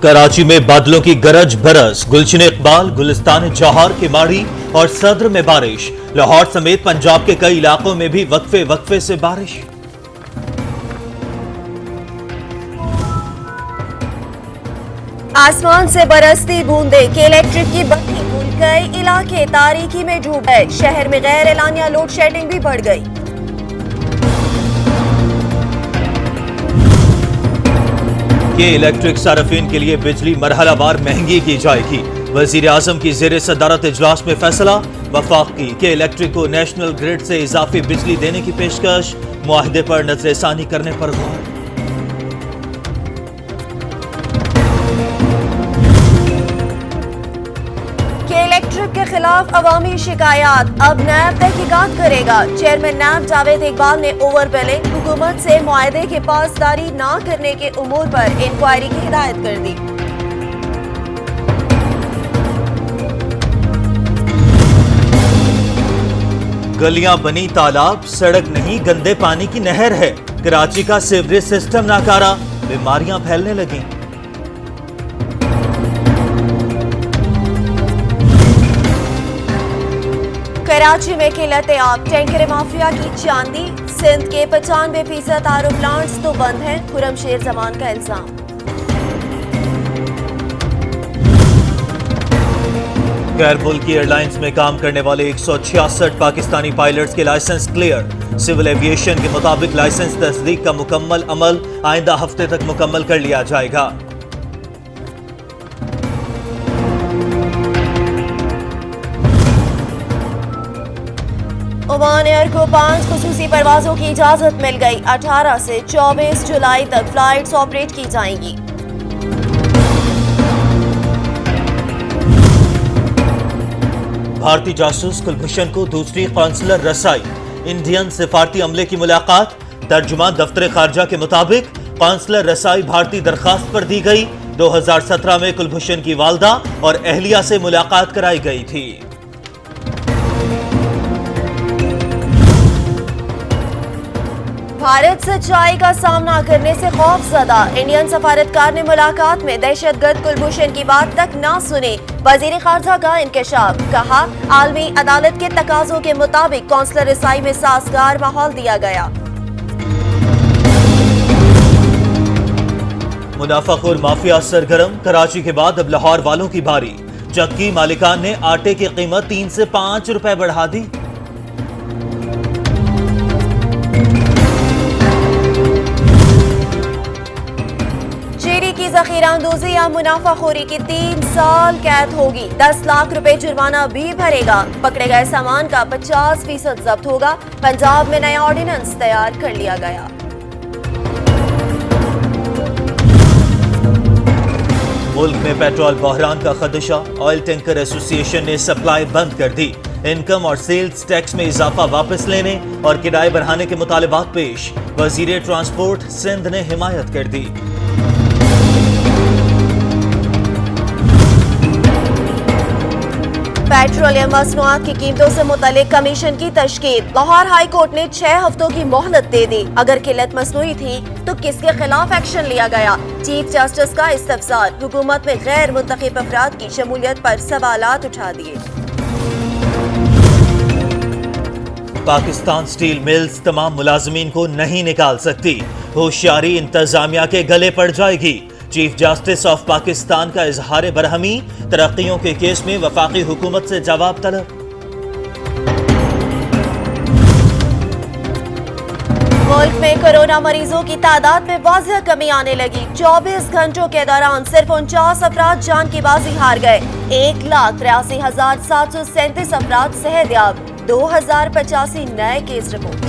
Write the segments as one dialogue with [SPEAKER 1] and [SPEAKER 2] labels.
[SPEAKER 1] कराची में बादलों की गरज बरस, गुलशन इकबाल, गुलिस्तान जौहर, केमाड़ी और सदर में बारिश। लाहौर समेत पंजाब के कई इलाकों में भी वक्फे वक्फे से बारिश।
[SPEAKER 2] आसमान से बरसती बूंदे के इलेक्ट्रिक की बत्ती गुल, कई इलाके तारीकी में डूब गए। शहर में गैर एलानिया लोड शेडिंग भी बढ़ गई।
[SPEAKER 1] के इलेक्ट्रिक सार्फिन के लिए बिजली मरहलावार महंगी की जाएगी। वजीर आजम की जेर सदारत इजलास में फैसला। वफाकी के इलेक्ट्रिक को नेशनल ग्रिड से इजाफी बिजली देने की पेशकश, मुआहदे पर नजरसानी करने पर गौर।
[SPEAKER 2] इलेक्ट्रिक के खिलाफ अवामी शिकायत, अब नैब तहकीकात करेगा। चेयरमैन नैब जावेद इकबाल ने ओवर बिलिंग, हुकूमत से मुआहदे की पासदारी न करने के उमूर पर इंक्वायरी की हिदायत कर दी।
[SPEAKER 1] गलियां बनी तालाब, सड़क नहीं गंदे पानी की नहर है। कराची का सीवरेज सिस्टम नाकारा, बीमारियां फैलने लगी।
[SPEAKER 2] कराची में किल्लत आब, टैंकर माफिया की चांदी। सिंध के 95% आरओ प्लांट्स तो बंद हैं, खुरम शेर जमान का इल्जाम।
[SPEAKER 1] गैर मुल्की एयरलाइंस में काम करने वाले 166 पाकिस्तानी पायलट्स के लाइसेंस क्लियर। सिविल एविएशन के मुताबिक लाइसेंस तस्दीक का मुकम्मल अमल आइंदा हफ्ते तक मुकम्मल कर लिया जाएगा।
[SPEAKER 2] ओमान एयर को 5 खुसूसी परवाजों की इजाजत मिल गई। 18 से 24 जुलाई तक फ्लाइट्स ऑपरेट की जाएंगी।
[SPEAKER 1] भारतीय जासूस कुलभूषण को दूसरी कौंसलर रसाई। इंडियन सिफारती अमले की मुलाकात। तर्जुमान दफ्तर खारजा के मुताबिक कौंसलर रसाई भारतीय दरखास्त पर दी गई। 2017 में कुलभूषण की वालदा और अहलिया से मुलाकात कराई गई थी।
[SPEAKER 2] भारत सच्चाई का सामना करने से खौफजदा। इंडियन सफारतकार ने मुलाकात में दहशतगर्द कुलभूषण की बात तक ना सुनी। वजीर खारजा का इंकशाफ, कहा आलमी अदालत के तकाजों के मुताबिक कौंसलर रसाई में साजगार माहौल दिया गया।
[SPEAKER 1] मुनाफाखोर माफिया सरगर्म, कराची के बाद अब लाहौर वालों की बारी। चक्की मालिकान ने आटे की कीमत 3 से 5 रुपए बढ़ा दी। जखीरांदोजी या मुनाफाखोरी की 3 साल कैद होगी। 10 लाख रुपए जुर्माना भी भरेगा। पकड़े गए सामान का 50% जब्त होगा। पंजाब में नया ऑर्डिनेंस तैयार कर लिया गया। मुल्क में पेट्रोल बहरान का खदशा, ऑयल टैंकर एसोसिएशन ने सप्लाई बंद कर दी। इनकम और सेल्स टैक्स में इजाफा वापस लेने और किराए बढ़ाने के मुतालिबात पेश। वजीर ट्रांसपोर्ट सिंध ने हिमायत कर दी।
[SPEAKER 2] पेट्रोलियम मसनूआत की कीमतों से मुतल्लिक कमीशन की तश्कील। लाहौर हाई कोर्ट ने 6 हफ्तों की मोहलत दे दी। अगर किल्लत मसनूई थी तो किसके खिलाफ एक्शन लिया गया? चीफ जस्टिस का इस्तफसार, हुकूमत में गैर मुंतखब अफराद की शमूलियत पर सवालात उठा दिए।
[SPEAKER 1] पाकिस्तान स्टील मिल्स तमाम मुलाजमीन को नहीं निकाल सकती। होशियारी इंतजामिया के गले पड़ जाएगी। चीफ जस्टिस ऑफ पाकिस्तान का इजहार बरहमी, तरक्कियों के केस में वफाकी हुकूमत से जवाब तलब।
[SPEAKER 2] मुल्क में कोरोना मरीजों की तादाद में वाज़ह कमी आने लगी। 24 घंटों के दौरान सिर्फ 49 अफराद जान की बाजी हार गए। 1,83,737 अफराद सेहतयाब। 2085 नए केस रिपोर्ट।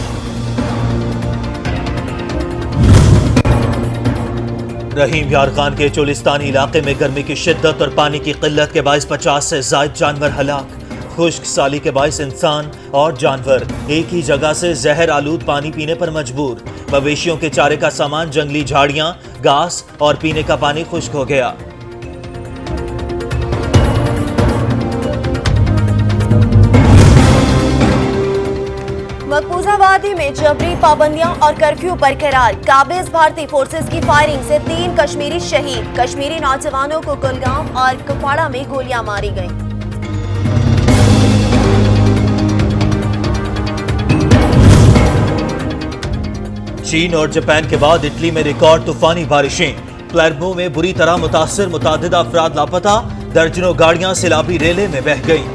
[SPEAKER 1] रहीम यार खान के चोलिस्तानी इलाके में गर्मी की शिद्दत और पानी की किल्लत के बायस 50 से जायद जानवर हलाक। खुश्क साली के बायस इंसान और जानवर एक ही जगह से जहर आलूद पानी पीने पर मजबूर। मवेशियों के चारे का सामान, जंगली झाड़ियां, घास और पीने का पानी खुश्क हो गया।
[SPEAKER 2] मकबूजा वादी में जबरी पाबंदियां और कर्फ्यू बरकरार। काबिज भारतीय फोर्सेस की फायरिंग से 3 कश्मीरी शहीद। कश्मीरी नौजवानों को कुलगाम और कुपवाड़ा में गोलियां मारी गईं।
[SPEAKER 1] चीन और जापान के बाद इटली में रिकॉर्ड तूफानी बारिशें। क्लेर्मो में बुरी तरह मुतासिर मुतादिद अफराद लापता। दर्जनों गाड़ियां सैलाबी रेले में बह गईं।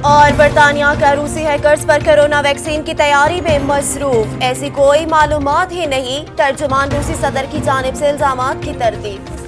[SPEAKER 2] और बरतानिया का रूसी हैकर्स पर कोरोना वैक्सीन की तैयारी में मसरूफ। ऐसी कोई मालूमात ही नहीं। तर्जुमान रूसी सदर की जानिब से इल्जामात की तरदीद।